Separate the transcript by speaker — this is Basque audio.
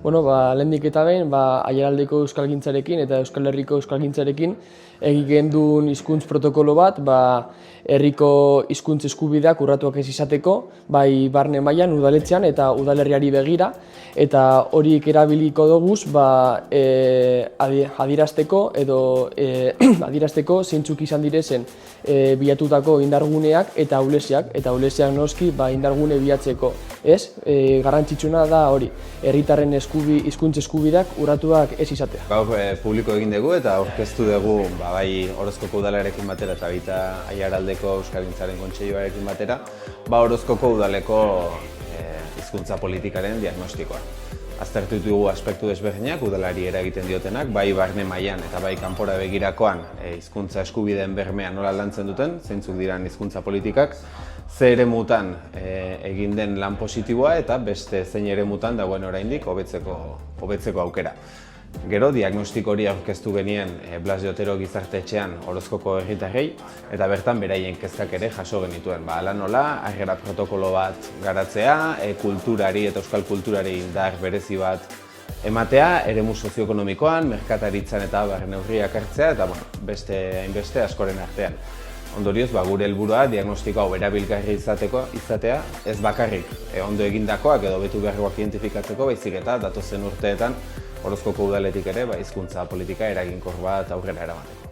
Speaker 1: Lehendik eta behin, aiaraldeko euskalgintzarekin eta Euskal Herriko euskalgintzarekin egiten duen hizkuntz protokolo bat, herriko hizkuntz eskubideak urratuak ez izateko, bai barne mailan udaletxean eta udalerriari begira, eta horiek erabiliko doguz adierazteko zeintzuk izan direzen bilatutako indarguneak eta ahuleziak noski indargune bilatzeko. Garrantzitsuna da hori, herritarren hizkuntz eskubideak urratuak ez izatea.
Speaker 2: Gaur publiko egin dugu eta aurkeztu dugu bai Orozkoko udalarekin batera eta baita Aiaraldeko Euskalgintzaren Kontseiluarekin batera Orozkoko udaleko hizkuntza politikaren diagnostikoa. Aztertu ditugu aspektu desberdinak udalari eragiten diotenak, bai barne mailan eta bai kanpora begirakoan hizkuntza eskubideen bermea nola lantzen duten, zeintzuk diren hizkuntza politikak, ze eremutan egin den lan positiboa eta beste zein eremutan dagoen oraindik hobetzeko aukera. Gero, diagnostiko hori aurkeztu genien Blas de Otero gizartetxean Orozkoko herritarrei eta bertan beraien kezkak ere jaso genituen. Hala nola, harrera protokolo bat garatzea, kulturari eta euskal kulturari indar berezi bat ematea, eremu sozioekonomikoan, merkataritzan eta neurriak hartzea eta beste hainbeste askoren artean. Ondorioz, gure helburua diagnostiko hau erabilgarri izatea, ez bakarrik ondo egindakoak edo hobetu beharrekoak identifikatzeko, baizik eta datozen urteetan Orozkoko udaletik ere hizkuntza politika eraginkor bat aurrera eramateko.